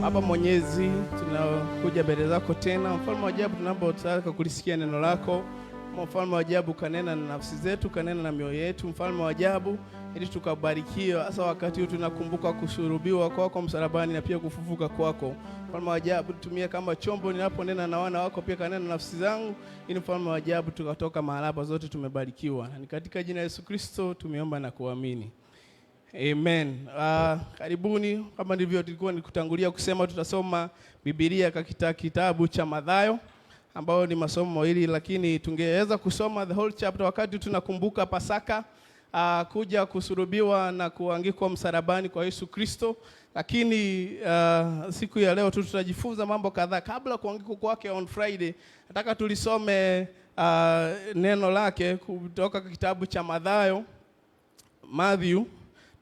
Baba Mwenyezi, tunakuja mbele zako tena. Mfalme wa ajabu, tunapotaka kulisikia neno lako. Mfalme wa ajabu, kanena na nafsi zetu, kanena na mioyo yetu. Mfalme wa ajabu, ili tukabarikiwe hasa wakati huu tunakumbuka kusulubiwa kwako msalabani na pia kufufuka kwako. Mfalme wa ajabu, tumie kama chombo ninaponena na wana wako, pia kanena na nafsi zangu, ili mfalme wa ajabu tukatoka mahali hapa zote tumebarikiwa. Na katika jina la Yesu Kristo tumeomba na kuamini. Amen. Karibuni. Kama ndivyo tulikuwa nikutangulia kusema, tutasoma Biblia katika kitabu cha Mathayo, ambao ni masomo mawili, lakini tungeweza kusoma the whole chapter wakati tunakumbuka Pasaka, kuja kusulubiwa na kuangikwa msalabani kwa Yesu Kristo. Lakini siku ya leo tutajifunza mambo kadhaa. Kabla kuangikwa kwake on Friday, nataka tulisome neno lake kutoka kitabu cha Mathayo,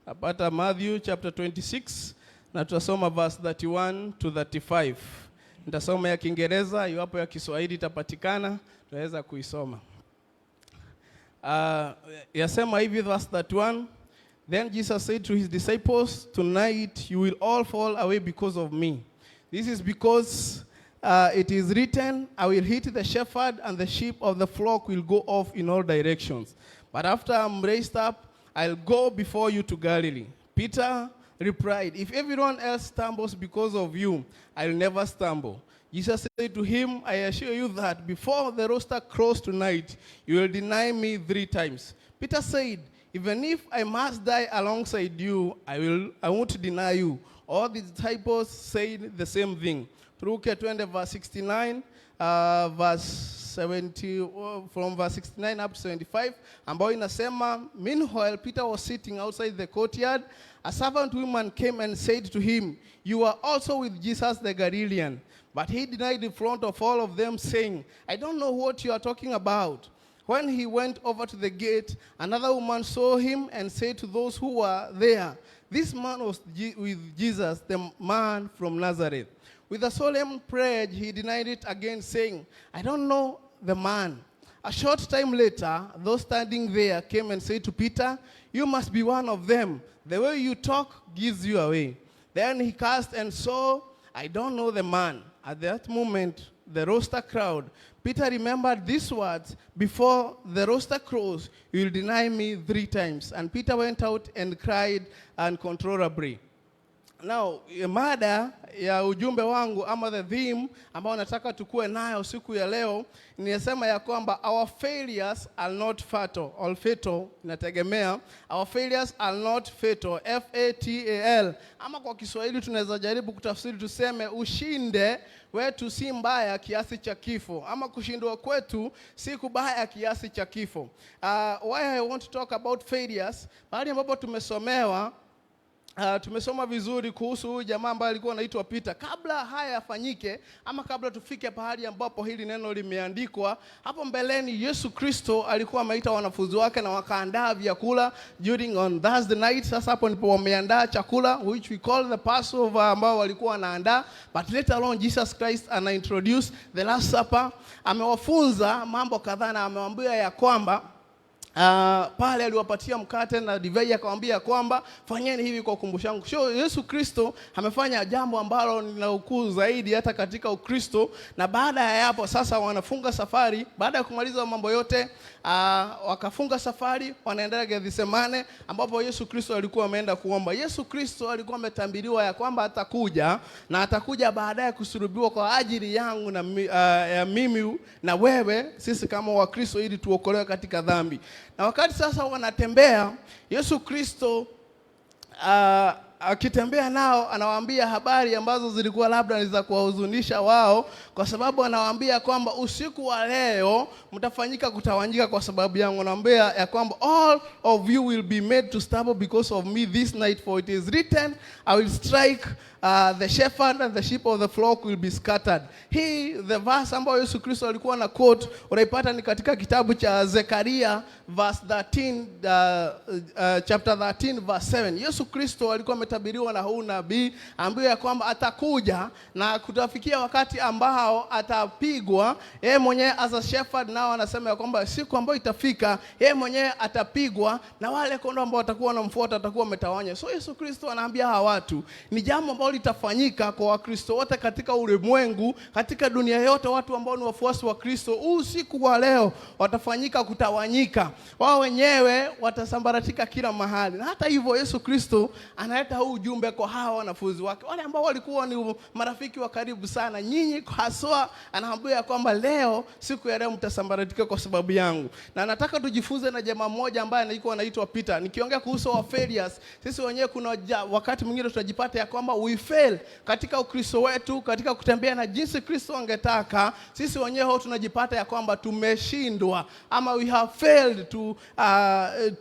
Napata Matthew chapter 26, na tutasoma verse 31 to 35. Nitasoma ya Kiingereza, iwapo ya Kiswahili itapatikana, tutaweza kuisoma. Yasema hivi verse 31, Then Jesus said to his disciples, Tonight you will all fall away because of me. This is because it is written, I will hit the shepherd and the sheep of the flock will go off in all directions. But after I'm raised up, I'll go before you to Galilee. Peter replied, If everyone else stumbles because of you, I'll never stumble. Jesus said to him, I assure you that before the rooster crows tonight, you will deny me 3 times. Peter said, Even if I must die alongside you, I won't deny you. All the disciples said the same thing. Turuke 20 verse 69, verse 70, from verse 69 up to 75, ambao inasema, Meanwhile, Peter was sitting outside the courtyard. A servant woman came and said to him, You are also with Jesus the Galilean. But he denied in front of all of them, saying, I don't know what you are talking about. When he went over to the gate, another woman saw him and said to those who were there, This man was with Jesus, the man from Nazareth. With a solemn prayer, he denied it again, saying, I don't know the man. A short time later, those standing there came and said to Peter, You must be one of them. The way you talk gives you away. Then he cast and saw, I don't know the man. At that moment, the rooster crowed. Peter remembered these words, Before the rooster crows, you will deny me 3 times. And Peter went out and cried uncontrollably. Now, mada ya ujumbe wangu ama the theme ambao nataka tukue nayo siku ya leo ninasema ya kwamba our failures are not fatal. All fatal inategemea. Our failures are not fatal. F-A-T-A-L. Ama kwa Kiswahili tunaweza jaribu kutafsiri tuseme ushinde wetu si mbaya kiasi cha kifo, ama kushindwa kwetu si kubaya kiasi cha kifo. Why I want to talk about failures, pale ambapo tumesoma vizuri kuhusu huyu jamaa ambaye alikuwa anaitwa Peter. Kabla haya yafanyike ama kabla tufike pahali ambapo hili neno limeandikwa, hapo mbeleni Yesu Kristo alikuwa ameita wanafunzi wake na wakaandaa vyakula during on Thursday night. Sasa hapo ndipo wameandaa chakula which we call the Passover ambao walikuwa wanaandaa. But later on Jesus Christ ana introduce the Last Supper. Amewafunza mambo kadhaa na amewaambia ya kwamba pale aliwapatia mkate na divai akamwambia kwamba fanyeni hivi kwa ukumbusho wangu. Yesu Kristo amefanya jambo ambalo ni la ukuu zaidi hata katika Ukristo. Na baada ya hapo sasa wanafunga safari. Baada ya kumaliza mambo yote wakafunga safari, wanaendelea Gethsemane ambapo Yesu Kristo alikuwa ameenda kuomba. Yesu Kristo alikuwa ametabiriwa ya kwamba atakuja na atakuja baadaye kusulubiwa kwa ajili yangu na ya mimi na wewe, sisi kama Wakristo, ili tuokolewe katika dhambi. Na wakati sasa wanatembea, Yesu Kristo akitembea nao anawaambia habari ambazo zilikuwa labda ni za kuwahuzunisha wao, kwa sababu anawaambia kwamba usiku wa leo mtafanyika kutawanyika kwa sababu yangu. Anawaambia ya kwamba all of you will be made to stumble because of me this night, for it is written, I will strike the shepherd and the sheep of the flock will be scattered. Hii the verse ambayo Yesu Kristo alikuwa na quote unaipata ni katika kitabu cha Zekaria verse 13, chapter 13 verse 7. Yesu Kristo alikuwa umetabiriwa na huu nabii, ambaye ya kwamba atakuja na kutafikia wakati ambao atapigwa. Yeye mwenyewe as a shepherd, nao anasema ya kwamba siku ambayo itafika yeye mwenyewe atapigwa na wale kondoo ambao watakuwa wanamfuata atakuwa wametawanywa. So Yesu Kristo anaambia hawa watu ni jambo ambalo litafanyika kwa Wakristo wote katika ulimwengu, katika dunia yote. Watu ambao ni wafuasi wa Kristo usiku wa leo watafanyika kutawanyika, wao wenyewe watasambaratika kila mahali. Na hata hivyo Yesu Kristo analeta huu ujumbe kwa hawa wanafunzi wake, wale ambao walikuwa ni marafiki wa karibu sana. Nyinyi haswa anawaambia kwamba leo, siku ya leo mtasambaratika kwa sababu yangu. Na nataka tujifunze na jamaa mmoja ambaye alikuwa anaitwa Peter. Nikiongea kuhusu wa failures, sisi wenyewe kuna wakati mwingine tutajipata ya kwamba we fail katika Ukristo wetu, katika kutembea na jinsi Kristo angetaka. Sisi wenyewe tunajipata ya kwamba tumeshindwa, ama we have failed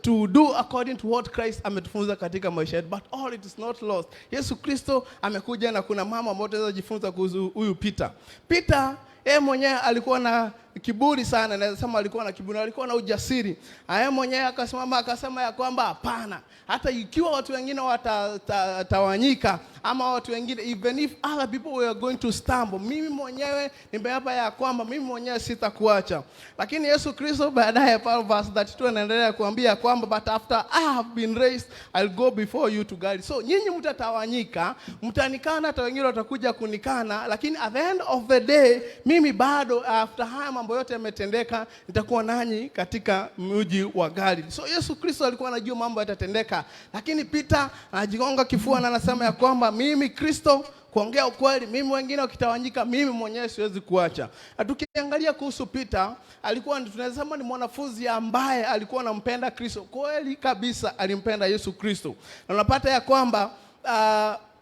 to do according to what Christ ametufunza katika maisha yetu. But all it is not lost. Yesu Kristo amekuja na kuna mambo ambayo tunaweza jifunza kuhusu huyu Peter. Peter yeye mwenyewe alikuwa na kiburi sana, naweza sema alikuwa na kiburi, alikuwa na ujasiri. Yeye mwenyewe akasimama akasema ya kwamba hapana, hata ikiwa watu wengine watatawanyika, ama watu wengine, even if other people were going to stumble, mimi mwenyewe nimeapa ya kwamba mimi mwenyewe sitakuacha. Lakini Yesu Kristo baadaye pale verse 32 anaendelea kuambia kwamba but after I have been raised I'll go before you to guide. So nyinyi mtatawanyika, mtanikana, hata wengine watakuja kunikana, lakini at the end of the day mimi bado after haya mambo yote yametendeka nitakuwa nanyi katika mji wa Galili. So Yesu Kristo alikuwa anajua mambo yatatendeka, lakini Peter anajigonga kifua na anasema ya kwamba mimi Kristo, kuongea ukweli, mimi wengine wakitawanyika, mimi mwenyewe siwezi kuacha. Na tukiangalia kuhusu Peter, alikuwa tunaweza sema ni mwanafunzi ambaye alikuwa anampenda Kristo. Kweli kabisa alimpenda Yesu Kristo. Na unapata ya kwamba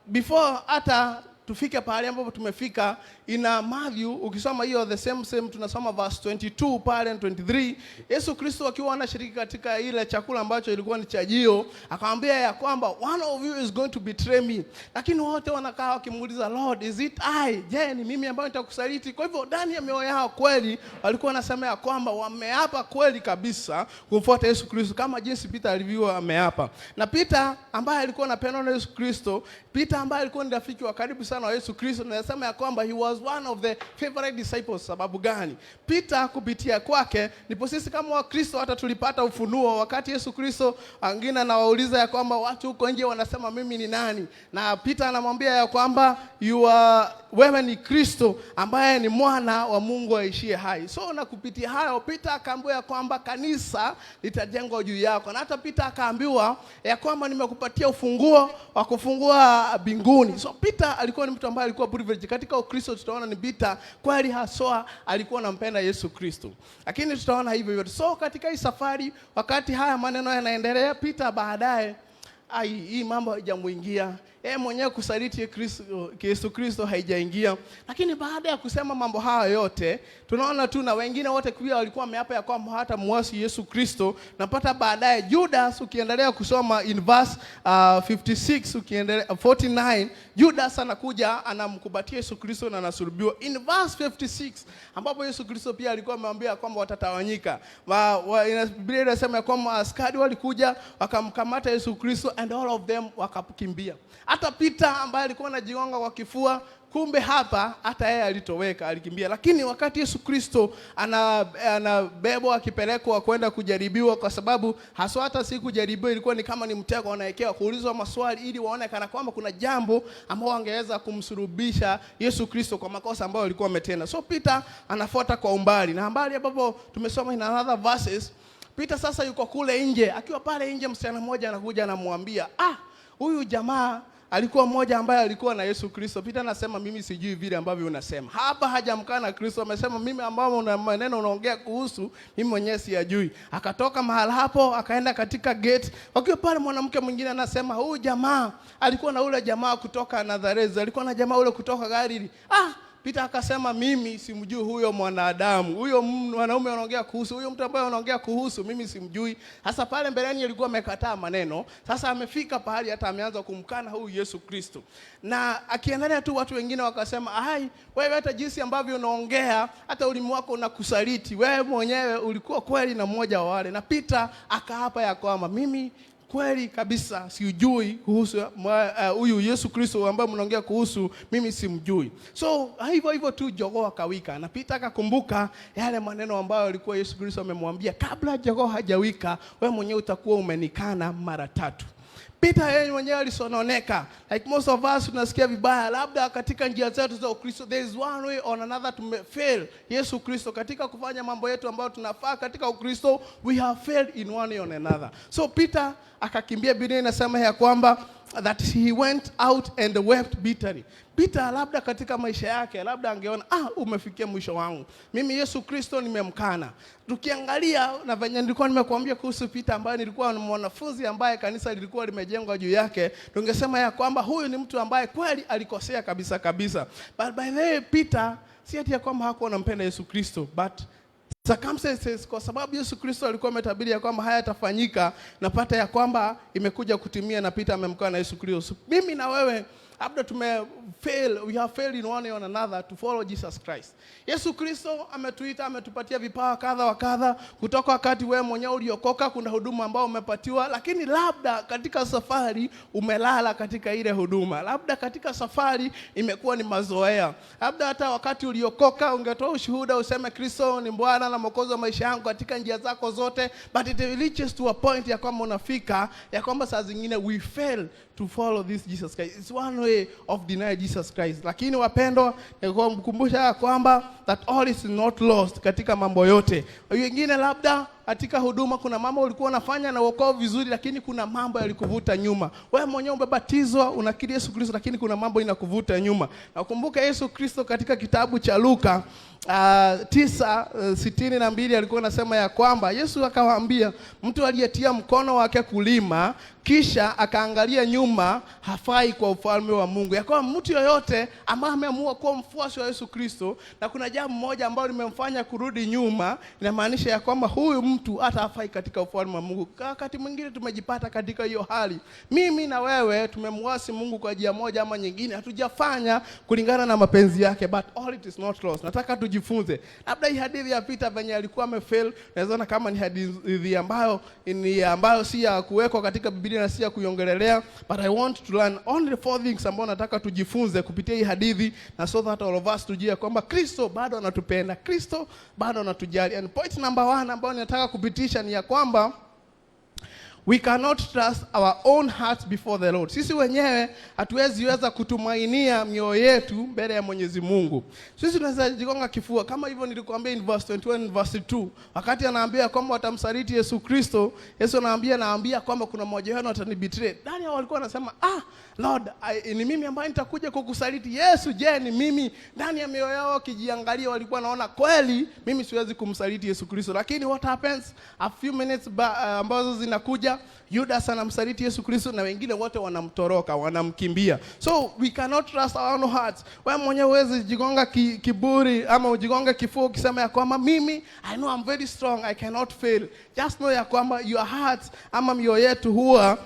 before hata tufike pale ambapo tumefika, ina Matthew ukisoma hiyo the same tunasoma verse 22 pale 23, Yesu Kristo akiwa anashiriki katika ile chakula ambacho ilikuwa ni chajio, akamwambia ya kwamba one of you is going to betray me. Lakini wote wanakaa wakimuuliza, Lord, is it I? Je, ni mimi ambaye nitakusaliti? Kwa hivyo ndani ya mioyo yao kweli walikuwa wanasema ya kwamba wameapa kweli kabisa kumfuata Yesu Kristo kama jinsi Peter alivyokuwa ameapa. Na Peter ambaye alikuwa anapendwa na Yesu Kristo, Peter ambaye alikuwa ni rafiki wa karibu sana wa Yesu Kristo, na nasema ya kwamba he was one of the favorite disciples. Sababu gani? Peter kupitia kwake ndipo sisi kama Wakristo hata tulipata ufunuo. Wakati Yesu Kristo wengine anawauliza ya kwamba watu huko nje wanasema mimi ni nani, na Peter anamwambia ya kwamba wewe ni Kristo ambaye ni mwana wa Mungu aishiye hai. So na kupitia hayo Peter akaambiwa ya kwamba kanisa litajengwa juu yako, na hata Peter akaambiwa ya kwamba nimekupatia ufunguo wa kufungua mbinguni. So Peter alikuwa ni mtu ambaye alikuwa privileged katika Ukristo. Tutaona ni Peter kweli haswa alikuwa anampenda Yesu Kristo, lakini tutaona hivyo hivyo. So katika hii safari, wakati haya maneno yanaendelea, Peter baadaye hii mambo haijamuingia yeye mwenyewe, kusaliti Yesu Kristo haijaingia. Lakini baada ya kusema mambo haya yote, tunaona tu na wengine wote pia walikuwa wameapa ya kwamba hata muasi Yesu Kristo. Napata baadaye Judas, ukiendelea kusoma in verse 56 ukiendelea 49, Judas anakuja anamkubatia Yesu Kristo na anasulubiwa. In verse 56 ambapo Yesu Kristo pia alikuwa amemwambia kwamba watatawanyika, Biblia inasema kwamba askari walikuja wakamkamata Yesu Kristo and all of them wakakimbia. Hata Peter ambaye alikuwa anajigonga kwa kifua, kumbe hapa hata yeye alitoweka, alikimbia. Lakini wakati Yesu Kristo anabebwa akipelekwa kwenda kujaribiwa, kwa sababu haswa hata siku jaribiwa ilikuwa ni kama ni mtego, wanaekewa kuulizwa maswali ili waone kana kwamba kuna jambo ambao wangeweza kumsulubisha Yesu Kristo kwa makosa ambayo alikuwa ametenda. So Peter anafuata kwa umbali, na mbali ambapo tumesoma in another verses, Peter sasa yuko kule nje. Akiwa pale nje, msichana mmoja anakuja anamwambia, huyu jamaa alikuwa mmoja ambaye alikuwa na Yesu Kristo. Peter anasema mimi sijui vile ambavyo unasema. Hapa hajamkana Kristo, amesema mimi ambao una maneno unaongea kuhusu mimi mwenyewe siyajui. Akatoka mahali hapo akaenda katika gate. Wakiwa pale mwanamke mwingine anasema huyu jamaa alikuwa na ule jamaa kutoka Nazareth, alikuwa na jamaa ule kutoka Galili. Peter akasema mimi simjui huyo mwanadamu, huyo mwanaume anaongea kuhusu, huyo mtu ambaye anaongea kuhusu mimi simjui. Sasa pale mbeleni alikuwa amekataa maneno, sasa amefika pahali hata ameanza kumkana huyu Yesu Kristo. Na akiendelea tu watu wengine wakasema, wewe hata jinsi ambavyo unaongea, hata ulimi wako unakusaliti, wewe mwenyewe ulikuwa kweli na mmoja wa wale. Na Peter akaapa ya kwamba mimi kweli kabisa siujui kuhusu huyu Yesu Kristo ambaye mnaongea kuhusu, mimi simjui. So hivyo tu jogoo akawika, na Peter akakumbuka yale maneno ambayo alikuwa Yesu Kristo amemwambia, kabla jogoo hajawika wewe mwenyewe utakuwa umenikana mara 3. Peter yeye mwenyewe alisononeka. Like most of us tunasikia vibaya, labda katika njia zetu za Ukristo there is one way or another to fail Yesu Kristo katika kufanya mambo yetu ambayo tunafaa katika Ukristo. We have failed in one way or another. So Peter akakimbia, Biblia inasema ya kwamba that he went out and wept bitterly. Peter labda katika maisha yake labda angeona umefikia mwisho wangu, mimi Yesu Kristo nimemkana. Tukiangalia na venye nilikuwa nimekuambia kuhusu Peter ambaye nilikuwa ni mwanafunzi ambaye kanisa lilikuwa limejengwa juu yake, tungesema ya kwamba huyu ni mtu ambaye kweli alikosea kabisa. But by the way, Peter si ati ya kwamba hakuwa anampenda Yesu Kristo, but circumstances, kwa sababu Yesu Kristo alikuwa ametabiri ya kwamba haya yatafanyika, napata ya kwamba imekuja kutimia na Peter amemkana na Yesu Kristo. Mimi na wewe labda we have failed in one way or another to follow Jesus Christ. Yesu Kristo ametuita, ametupatia vipawa kadha wa kadha. Kutoka wakati wewe mwenyewe uliokoka kuna huduma ambao umepatiwa, lakini labda katika safari umelala katika ile huduma. Labda katika safari imekuwa ni mazoea. Labda hata wakati uliokoka ungetoa ushuhuda useme Kristo ni Bwana na Mwokozi wa maisha yangu katika njia zako zote, but it reaches to a point ya kwamba unafika ya kwamba saa zingine we fail to follow this Jesus Christ. It's one way of denying Jesus Christ. Lakini wapendwa, nikukumbusha kwamba that all is not lost katika mambo yote. Wengine labda katika huduma kuna mambo ulikuwa unafanya na wokovu vizuri, lakini kuna mambo yalikuvuta nyuma. Wewe mwenyewe umebatizwa, unakiri Yesu Kristo, lakini kuna mambo inakuvuta nyuma. Na kumbuka Yesu Kristo katika kitabu cha Luka 9:62 alikuwa anasema ya kwamba Yesu akawaambia, mtu aliyetia mkono wake kulima kisha akaangalia nyuma hafai kwa ufalme wa Mungu. Ya kwamba mtu yoyote ambaye ameamua kuwa mfuasi wa Yesu Kristo na kuna jambo moja ambalo limemfanya kurudi nyuma, inamaanisha ya kwamba huyu mtu hata hafai katika ufalme wa Mungu. Wakati mwingine tumejipata katika hiyo hali. Mimi na wewe tumemwasi Mungu kwa njia moja ama nyingine, hatujafanya kulingana na mapenzi yake, but all it is not lost. Nataka tujifunze. Labda hii hadithi ya Peter venye alikuwa amefail, naona kama ni hadithi ambayo si ya kuwekwa katika Biblia na si ya kuiongelelea, but I want to learn only 4 things ambazo nataka tujifunze kupitia hii hadithi, na so that all of us tujue kwamba Kristo bado anatupenda, Kristo bado anatujali. And point number 1 ambayo nataka kupitisha ni ya kwamba we cannot trust our own hearts before the Lord. Sisi wenyewe hatuweza kutumainia mioyo yetu mbele ya Mwenyezi Mungu. Sisi tunaweza jigonga kifua kama hivyo nilikuambia in verse 21 and verse 2. Wakati anaambia kwamba watamsaliti Yesu Kristo, Yesu anaambia kwamba kuna mmoja wao atanibetray. Ndani walikuwa wanasema, Lord, ni mimi ambaye nitakuja kukusaliti. Yesu, je, ni mimi? Ndani ya mioyo yao kijiangalia walikuwa naona kweli mimi siwezi kumsaliti Yesu Kristo. Lakini what happens a few minutes ambazo zinakuja, Judas anamsaliti Yesu Kristo na wengine wote wanamtoroka, wanamkimbia. So we cannot trust our own hearts. Wewe mwenyewe huwezi jigonga kiburi ama ujigonga kifua ukisema ya kwamba mimi I know I'm very strong, I cannot fail. Just know ya kwamba your heart ama mioyo yetu huwa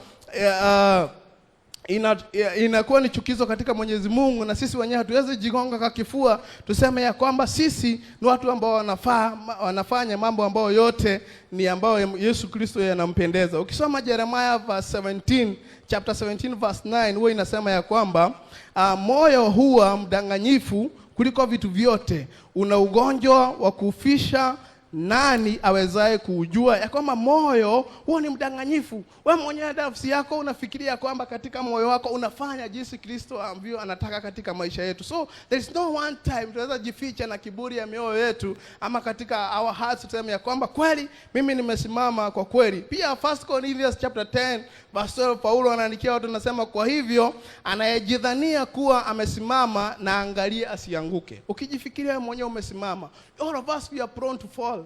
inakuwa ni chukizo katika Mwenyezi Mungu, na sisi wenyewe hatuwezi jigonga kwa kifua tuseme ya kwamba sisi ni watu ambao wanafanya mambo ambayo yote ni ambayo Yesu Kristo yanampendeza. Ukisoma Jeremiah chapter 17 verse 9 huwa inasema ya kwamba moyo huwa mdanganyifu kuliko vitu vyote, una ugonjwa wa kufisha, nani awezaye kuujua? Ya kwamba moyo huo ni mdanganyifu. Wewe mwenyewe nafsi yako unafikiria kwamba katika moyo wako unafanya jinsi Kristo ambavyo anataka katika maisha yetu. So there is no one time tunaweza jificha na kiburi ya mioyo yetu ama katika our hearts tuseme ya kwamba kweli mimi nimesimama kwa kweli. Pia 1 Corinthians chapter 10 verse 12 Paulo anaandikia watu anasema, kwa hivyo anayejidhania kuwa amesimama na angalia asianguke. Ukijifikiria wewe mwenyewe umesimama, all of us we are prone to fall.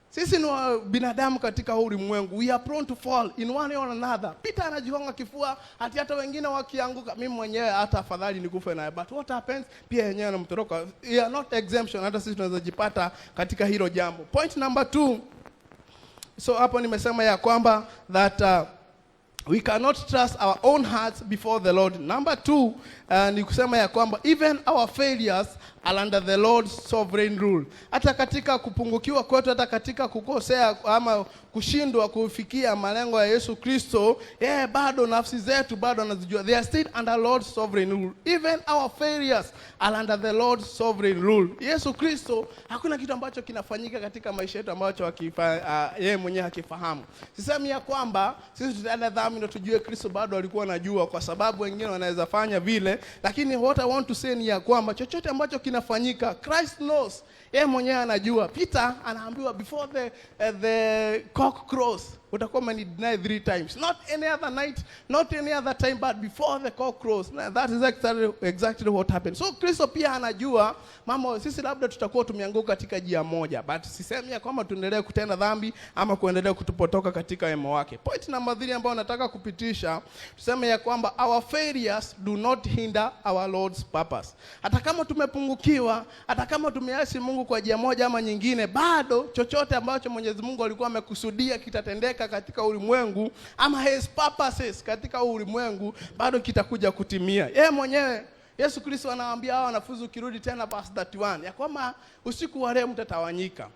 Sisi ni binadamu katika ulimwengu, we are prone to fall in one way or another. Peter anajigonga kifua hata wengine wakianguka, mimi mwenyewe hata afadhali nikufe naye. But what happens? Pia yenyewe anamtoroka. We are not exemption, hata sisi tunaweza jipata katika hilo jambo. Point number 2. So hapo nimesema ya kwamba that we cannot trust our own hearts before the Lord. Number 2, ni kusema ya kwamba even our failures are under the Lord's sovereign rule. Hata katika kupungukiwa kwetu, hata katika kukosea ama kushindwa kufikia malengo ya Yesu Kristo, bado nafsi zetu bado anazijua. They are still under Lord's sovereign rule. Even our failures are under the Lord's sovereign rule. Yesu Kristo, hakuna kitu ambacho kinafanyika katika maisha yetu ambacho yeye mwenyewe hakifahamu. Sisemi ya kwamba sisi tutaenda dhambi ndio tujue Kristo bado alikuwa anajua, kwa sababu wengine wanaweza fanya vile, lakini what I want to say ni ya kwamba chochote ambacho kinafanyika, Christ knows. Yeye mwenyewe anajua. Peter anaambiwa before the cock crows, utakuwa umeni-deny 3 times. Not any other night, not any other time, but before the cock crows. That is exactly what happened. So Kristo pia anajua mama, sisi labda tutakuwa tumeanguka katika njia moja, but sisemi ya kwamba tuendelee kutenda dhambi ama kuendelea kutupotoka katika wema wake. Point number 3 ambayo nataka kupitisha, tuseme ya kwamba our failures do not hinder our Lord's purpose. Hata kama tumepungukiwa, hata kama tumeasi Mungu kwa njia moja ama nyingine, bado chochote ambacho Mwenyezi Mungu alikuwa amekusudia kitatendeka katika ulimwengu, ama his purposes katika ulimwengu, bado kitakuja kutimia. Yeye mwenyewe Yesu Kristo anawaambia hao wanafunzi, ukirudi tena verse 31, ya kwamba usiku wa leo mtatawanyika,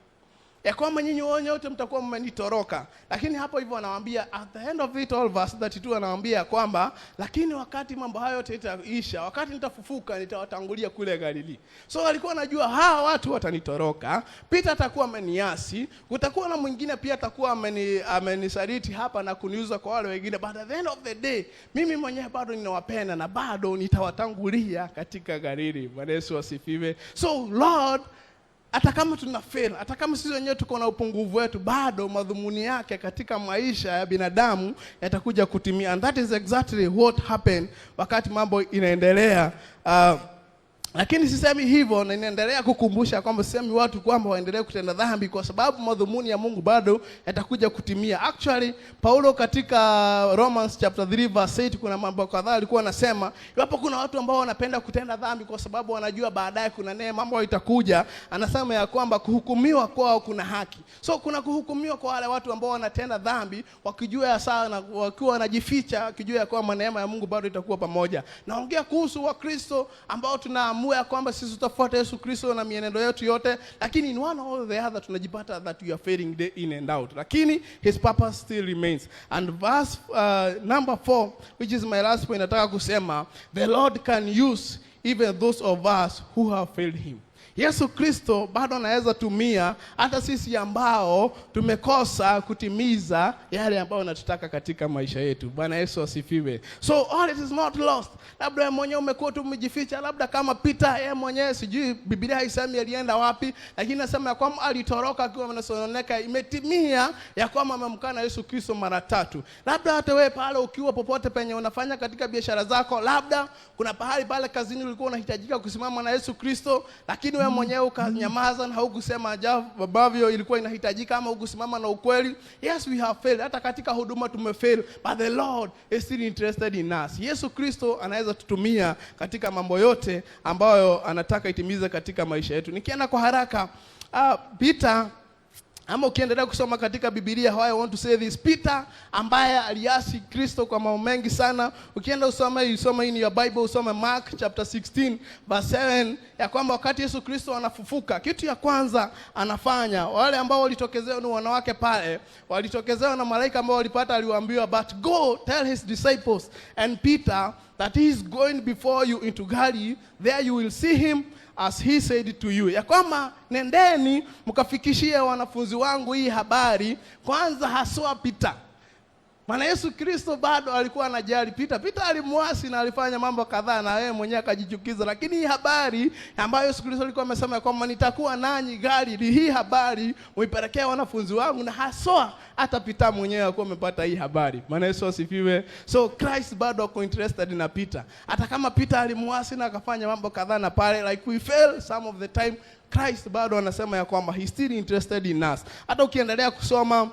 ya kwamba nyinyi wote mtakuwa mmenitoroka. Lakini hapo hivyo anawaambia at the end of it all, verse 32, anawaambia kwamba lakini wakati mambo hayo yote yataisha, wakati nitafufuka, nitawatangulia kule Galili. So alikuwa anajua hawa watu watanitoroka, Peter atakuwa ameniasi, kutakuwa na mwingine pia atakuwa amenisaliti hapa na kuniuza kwa wale wengine, but at the end of the day mimi mwenyewe bado ninawapenda na bado nitawatangulia katika Galili. Bwana Yesu asifiwe. So Lord, hata kama tuna fail, hata kama sisi wenyewe tuko na upungufu wetu, bado madhumuni yake katika maisha ya binadamu yatakuja kutimia. And that is exactly what happened wakati mambo inaendelea. Lakini sisemi hivyo, na ninaendelea kukumbusha kwamba sisemi watu kwamba waendelee kutenda dhambi, kwa sababu madhumuni ya Mungu bado yatakuja kutimia. Actually, Paulo katika Romans chapter 3 verse 8 kuna mambo kadhaa alikuwa anasema, iwapo kuna watu ambao wanapenda kutenda dhambi kwa sababu wanajua baadaye kuna neema ambayo itakuja, anasema ya kwamba kuhukumiwa kwao kuna haki. So kuna kuhukumiwa kwa wale watu ambao wanatenda dhambi wakijua ya sana, wakiwa wanajificha, wakijua ya kwamba neema ya Mungu bado itakuwa pamoja. Naongea kuhusu Wakristo ambao tunaamua ya kwamba sisi tutafuata Yesu Kristo na mienendo yetu yote, lakini in one or the other tunajipata that we are failing day in and out, lakini his purpose still remains. And verse number 4, which is my last point, nataka kusema the Lord can use even those of us who have failed him. Yesu Kristo bado anaweza tumia hata sisi ambao tumekosa kutimiza yale ambayo anatutaka katika maisha yetu. Bwana Yesu asifiwe. So all it is not lost. Labda wewe mwenyewe umekuwa tu umejificha, labda kama Peter yeye mwenyewe, sijui Biblia haisemi alienda wapi, lakini nasema ya kwamba alitoroka akiwa anasononeka. Imetimia ya kwamba amemkana Yesu Kristo mara 3. Labda hata wewe pale ukiwa popote penye unafanya katika biashara zako, labda kuna pahali pale kazini ulikuwa unahitajika kusimama na Yesu Kristo, lakini wewe mwenyewe ukanyamaza na haukusema ambavyo ilikuwa inahitajika, ama hukusimama na ukweli. Yes, we have failed. Hata katika huduma tumefail, but the Lord is still interested in us. Yesu Kristo anaweza tutumia katika mambo yote ambayo anataka itimize katika maisha yetu. Nikienda kwa haraka, Peter, ama ukiendelea kusoma katika Biblia, how I want to say this, Peter ambaye aliasi Kristo kwa mambo mengi sana. Ukienda usome in your Bible, usome Mark chapter 16 verse 7, ya kwamba wakati Yesu Kristo anafufuka, kitu ya kwanza anafanya, wale ambao walitokezewa ni wanawake pale, walitokezewa na malaika ambao walipata, aliwaambiwa, but go tell his disciples and Peter that he is going before you into Galilee, there you will see him as he said to you. Ya kwamba nendeni mkafikishie wanafunzi wangu hii habari, kwanza haswa Peter. Maana Yesu Kristo bado alikuwa anajali Peter. Peter alimuasi na alifanya mambo kadhaa na yeye mwenyewe akajichukiza, lakini hii habari ambayo Yesu Kristo alikuwa amesema kwamba nitakuwa nanyi Galili, hii habari muipelekea wanafunzi wangu, na haswa hata Peter mwenyewe alikuwa amepata hii habari. Maana Yesu asifiwe. So Christ bado ako interested na Peter. Hata kama Peter alimuasi na akafanya mambo kadhaa na pale, like we fail some of the time, Christ bado anasema ya kwamba he still interested in us. Hata ukiendelea kusoma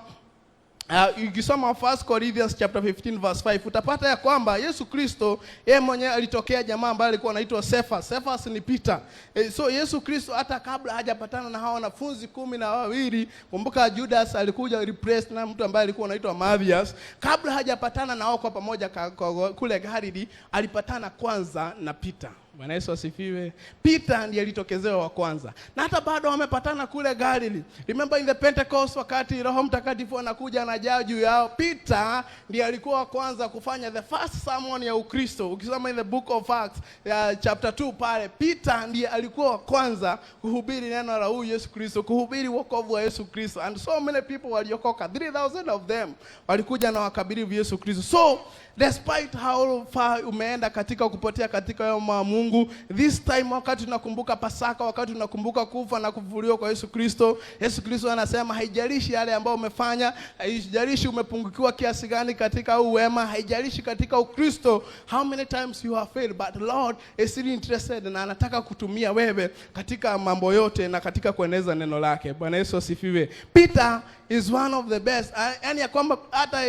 Ukisoma 1 Corinthians chapter 15 verse 5 utapata ya kwamba Yesu Kristo yeye mwenyewe alitokea jamaa ambaye alikuwa anaitwa Cephas. Cephas ni Peter. So Yesu Kristo hata kabla hajapatana na hao wanafunzi 12, kumbuka Judas alikuja repressed na mtu ambaye alikuwa anaitwa Matthias. Kabla hajapatana na wao kwa pamoja kule Galili, alipatana kwanza na Peter. Bwana Yesu asifiwe. Peter ndiye alitokezewa wa kwanza. Na hata bado wamepatana kule Galili. Remember in the Pentecost, wakati Roho Mtakatifu anakuja anajaa juu yao, Peter ndiye alikuwa wa kwanza kufanya the first sermon ya Ukristo. Ukisoma in the book of Acts chapter 2 pale, Peter ndiye alikuwa wa kwanza kuhubiri neno la huyu Yesu Kristo, kuhubiri wokovu wa Yesu Kristo. And so many people waliokoka, 3,000 of them walikuja na wakabiri Yesu Kristo. So despite how far umeenda katika kupotea katika yoma Mungu, this time wakati tunakumbuka Pasaka, wakati tunakumbuka kufa na kufufuliwa kwa Yesu Kristo, Yesu Kristo anasema haijalishi yale ambayo umefanya, haijalishi umepungukiwa kiasi gani katika uwema, haijalishi katika Ukristo how many times you have failed, but Lord is still interested na anataka kutumia wewe katika mambo yote na katika kueneza neno lake. Bwana Yesu asifiwe. Peter is one of the best. Yaani ya kwamba hata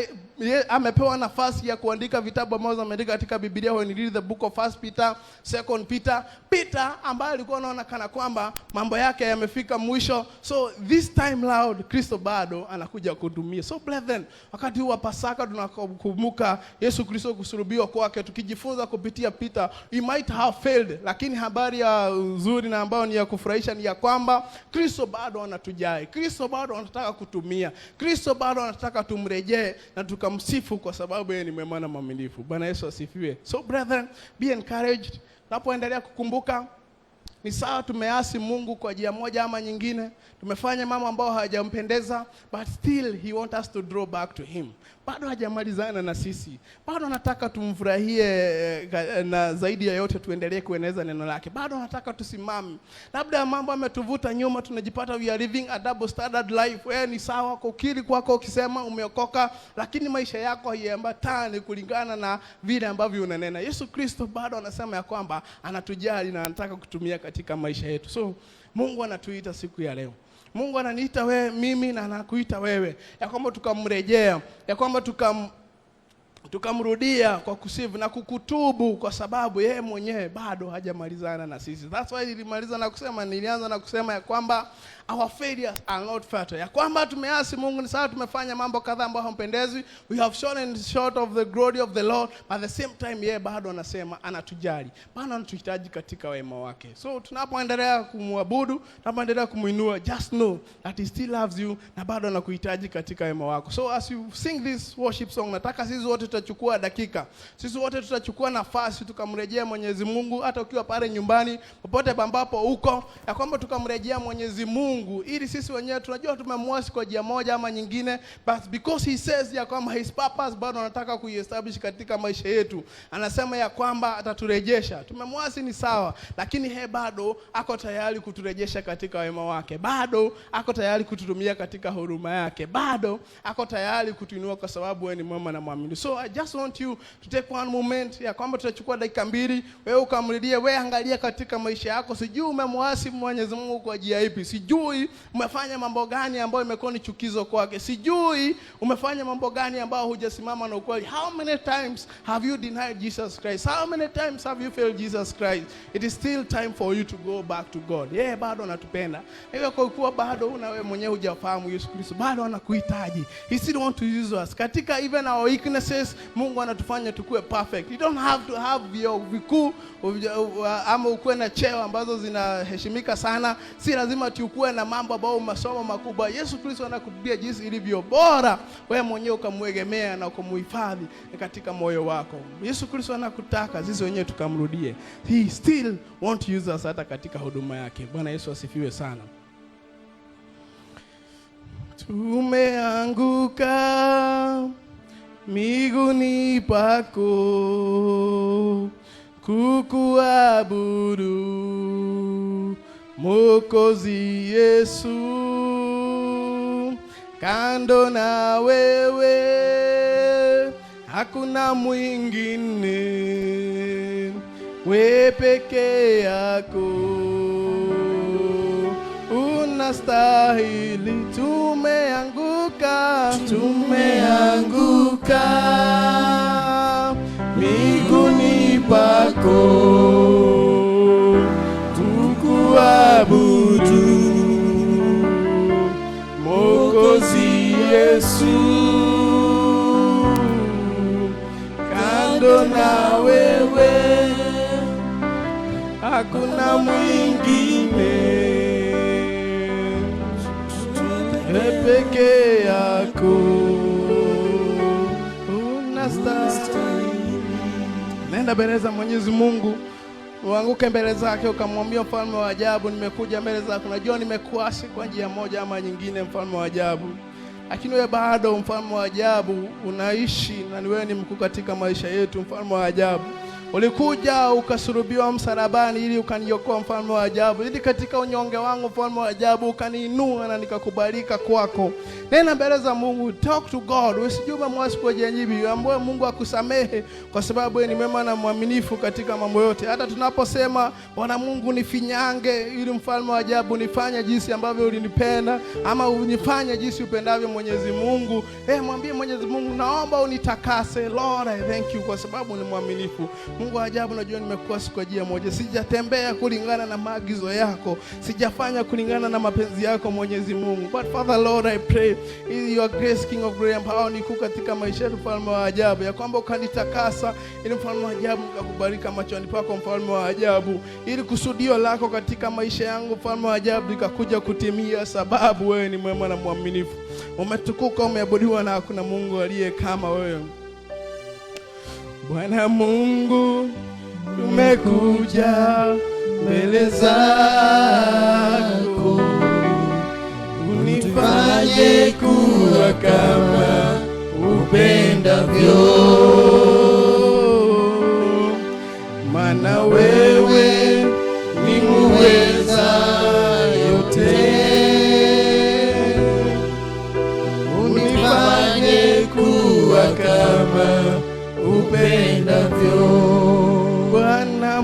amepewa nafasi ya kuandika vitabu ambazo ameandika katika Biblia. When you read the book of 1 Peter, 2 Peter, Peter ambaye alikuwa anaonekana kwamba mambo yake yamefika mwisho. So this time loud Kristo bado anakuja kuhudumia. So brethren, wakati huu wa Pasaka tunakumbuka Yesu Kristo kusulubiwa kwake, tukijifunza kupitia Peter. We might have failed, lakini habari ya nzuri na ambayo ni ya kufurahisha ni ya kwamba Kristo bado anatujali. Kristo bado anataka kutumia. Kristo bado anataka tumrejee na tukamsifu kwa sababu yeye ni mwema na mwaminifu. Bwana Yesu asifiwe. So brethren, be encouraged. Tunapoendelea kukumbuka, ni sawa tumeasi Mungu kwa njia moja ama nyingine, tumefanya mambo ambayo hayajampendeza, but still he want us to draw back to him. Bado hajamalizana na sisi. Bado anataka tumfurahie, na zaidi ya yote tuendelee kueneza neno lake. Bado anataka tusimame. Labda mambo yametuvuta nyuma, tunajipata we are living a double standard life. Wewe ni sawa kukiri kwako ukisema umeokoka, lakini maisha yako haiambatani kulingana na vile ambavyo unanena. Yesu Kristo bado anasema ya kwamba anatujali na anataka kutumia katika maisha yetu. So Mungu anatuita siku ya leo. Mungu ananiita wewe, mimi, na anakuita wewe, ya kwamba tukamrejea, ya kwamba tukamrudia kwa kusifu na kukutubu, kwa sababu yeye mwenyewe bado hajamalizana na sisi. That's why nilianza na kusema ya kwamba our failures are not fatal. Ya kwamba tumeasi Mungu, ni sawa tumefanya mambo kadhaa ambayo hampendezi, we have fallen short of the glory of the Lord, but at the same time yeye bado anasema anatujali, bado anatuhitaji katika wema wake. So tunapoendelea kumwabudu, tunapoendelea kumuinua, just know that he still loves you na bado anakuhitaji katika wema wako. So as you sing this worship song, nataka sisi wote tutachukua dakika, sisi wote tutachukua nafasi tukamrejea Mwenyezi Mungu. Hata ukiwa pale nyumbani, popote ambapo uko, ya kwamba tukamrejea Mwenyezi Mungu, ili sisi wenyewe tunajua tumemwasi kwa njia moja ama nyingine, but because he says ya kwamba his purpose bado anataka kuiestablish katika maisha yetu. Anasema ya kwamba ataturejesha. Tumemwasi ni sawa, lakini yeye bado ako tayari kuturejesha katika wema wake. Bado ako tayari kututumia katika huruma yake. Bado ako tayari kutuinua kwa sababu wewe ni mwema na mwaminifu. So I just want you to take one moment, ya kwamba tutachukua dakika 2, wewe ukamrudia. Wewe angalia katika maisha yako, sijui umemwasi Mwenyezi Mungu kwa njia ipi, sijui umefanya mambo gani ambayo imekuwa ni chukizo kwake, sijui umefanya mambo gani ambayo hujasimama na ukweli. How many times have you denied Jesus Christ? How many times have you failed Jesus Christ? It is still time for you to go back to God. Yeye bado anatupenda. Hivyo kwa kuwa bado una wewe mwenyewe hujafahamu Yesu Kristo, bado anakuhitaji. He still want to use us. Katika even our weaknesses, Mungu anatufanya tukue perfect. You don't have to have your vikuu ama ukue na cheo ambazo zinaheshimika sana. Si lazima tukue na mambo ambayo masomo makubwa. Yesu Kristo anakuambia jinsi ilivyo bora wewe mwenyewe ukamwegemea na kumuhifadhi katika moyo wako. Yesu Kristo anakutaka sisi wenyewe tukamrudie. He still want to use us hata katika huduma yake. Bwana Yesu asifiwe sana. Tumeanguka miguuni pako kukuabudu Mwokozi Yesu, kando na wewe hakuna mwingine, wewe peke yako una unastahili. Tumeanguka miguuni pako, tukuabudu Mwokozi Yesu. Kando na wewe hakuna mwingine, peke yako unastahili. Nenda mbele za Mwenyezi Mungu, uanguke mbele zake ukamwambia, mfalme wa ajabu, nimekuja mbele zako, najua nimekuasi kwa njia moja ama nyingine, mfalme wa ajabu, lakini wewe bado mfalme wa ajabu unaishi, na wewe ni mkuu katika maisha yetu. Mfalme wa ajabu, ulikuja ukasulubiwa msalabani ili ukaniokoa, mfalme wa ajabu, ili katika unyonge wangu, mfalme wa ajabu, ukaniinua na nikakubalika kwako. Nena mbele za Mungu, talk to God. Usijue mwasi kwa jenyibi, ambaye Mungu akusamehe kwa sababu yeye ni mwema na mwaminifu katika mambo yote. Hata tunaposema Bwana Mungu nifinyange, ili mfalme wa ajabu nifanye jinsi ambavyo ulinipenda, ama unifanye jinsi upendavyo Mwenyezi Mungu. Mwambie Mwenyezi Mungu, naomba unitakase. Lord, I thank you kwa sababu ni mwaminifu. Mungu wa ajabu, najua nimekuwa kwa njia moja, sijatembea kulingana na maagizo yako, sijafanya kulingana na mapenzi yako Mwenyezi Mungu. But Father Lord, I pray in your grace, King of glory, ambao ni katika maisha yetu, mfalme wa ajabu, ya kwamba ukanitakasa, ili mfalme wa ajabu nikakubarika machoni pako, mfalme wa ajabu, ili kusudio lako katika maisha yangu, mfalme wa ajabu, likakuja kutimia, sababu wewe ni mwema na mwaminifu. Umetukuka, umeabudiwa, na hakuna Mungu aliye kama wewe. Bwana Mungu, tumekuja mbele zako, unifanye kuwa kama upendavyo, maana wewe ni muweza yote. Unifanye kuwa kama upendavyo. Bwana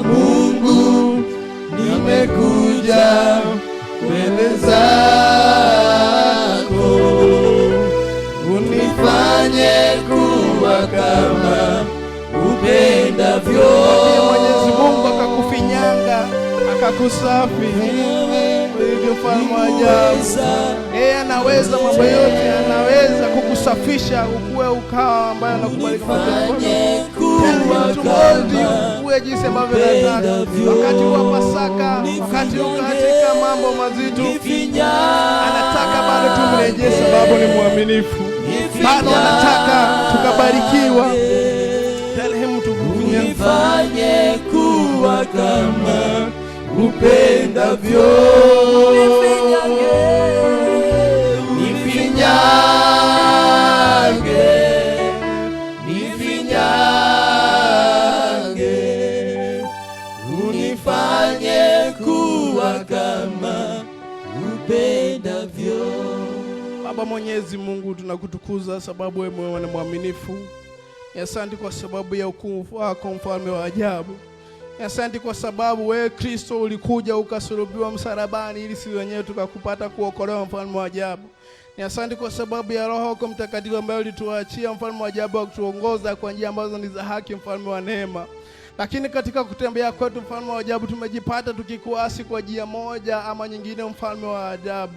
Mungu, nimekuja mbele zako, unifanye kuwa kama upendavyo. Mwenyezi Mungu akakufinyanga, akakusafi, hivyo mfalme wa ajabu, yeye anaweza mambo yote, anaweza kukusafisha ukuwe ukawa ambaye anakubalika kwa uwe jinsi ambavyo unataka. Wakati wa Pasaka, wakati katika mambo mazito, anataka bado tumrejee, sababu ni mwaminifu. Bado anataka tukabarikiwa. Tell him to nifanye kuwa kama upendavyo. Nifinyange, unifanye kuwa kama upendavyo. Baba Mwenyezi Mungu, tunakutukuza sababu wewe ni mwaminifu. Asante kwa sababu ya ukuu wako, mfalme wa ajabu. Asante kwa sababu wewe Kristo ulikuja ukasulubiwa msalabani ili sisi wenyewe tukakupata kuokolewa, mfalme wa ajabu. Asante kwa sababu ya Roho yako Mtakatifu ambaye ulituachia, mfalme wa ajabu, wa kutuongoza kwa njia ambazo ni za haki, mfalme wa neema. Lakini katika kutembea kwetu, mfalme wa ajabu, tumejipata tukikuasi kwa njia moja ama nyingine, mfalme wa ajabu.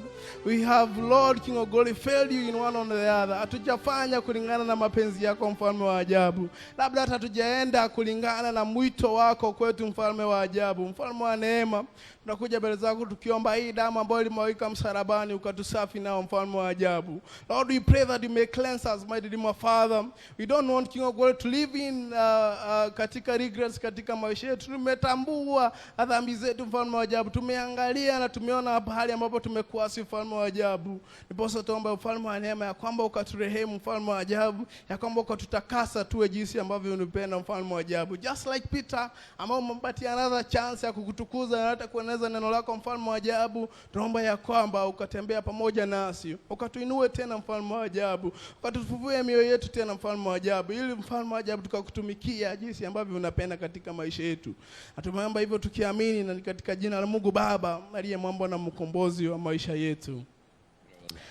We have, Lord King of glory, failed you in one or the other. Hatujafanya kulingana na mapenzi yako, mfalme wa ajabu. Labda hata hatujaenda kulingana na mwito wako kwetu, mfalme wa ajabu. Mfalme wa neema, tunakuja mbele zako tukiomba hii damu ambayo ilimwagika msalabani ukatusafi nao, mfalme wa ajabu. Lord, we pray that you may cleanse us, my Redeemer Father. We don't want, King of glory, to live in katika regrets katika maisha yetu. Tumetambua dhambi zetu, mfalme wa ajabu. Tumeangalia na tumeona hali ambapo tumekuasi, mfalme wa ajabu. Ndiposa tuombe ufalme wa neema, ya kwamba ukaturehemu mfalme wa ajabu, ya kwamba ukatutakasa tuwe jinsi ambavyo unapenda mfalme wa ajabu. Just like Peter ambao umempatia another chance ya kukutukuza na hata kueneza neno lako mfalme wa ajabu, tunaomba ya kwamba ukatembea pamoja nasi, ukatuinue tena mfalme wa ajabu, ukatufufue mioyo yetu tena mfalme wa ajabu, ili mfalme wa ajabu tukakutumikia jinsi ambavyo unapenda katika maisha yetu. Tumeomba hivyo tukiamini, na katika jina la Mungu Baba aliye mwamba na mkombozi wa maisha yetu.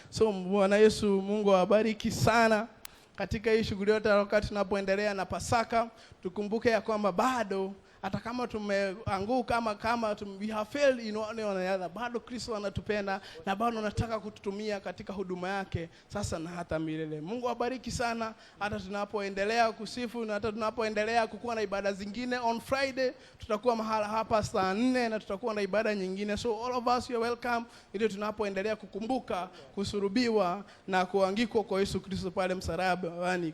So Bwana Yesu, Mungu awabariki sana katika hii shughuli yote. Wakati tunapoendelea na Pasaka, tukumbuke ya kwamba bado hata kama tumeanguka kama we have failed in one or another, bado Kristo anatupenda na bado anataka kututumia katika huduma yake sasa na hata milele. Mungu awabariki sana hata tunapoendelea kusifu na hata tunapoendelea kukuwa na ibada zingine. On Friday tutakuwa mahala hapa saa 4 na tutakuwa na ibada nyingine. So all of us you are welcome, ili tunapoendelea kukumbuka kusurubiwa na kuangikwa kwa Yesu Kristo pale msalabani.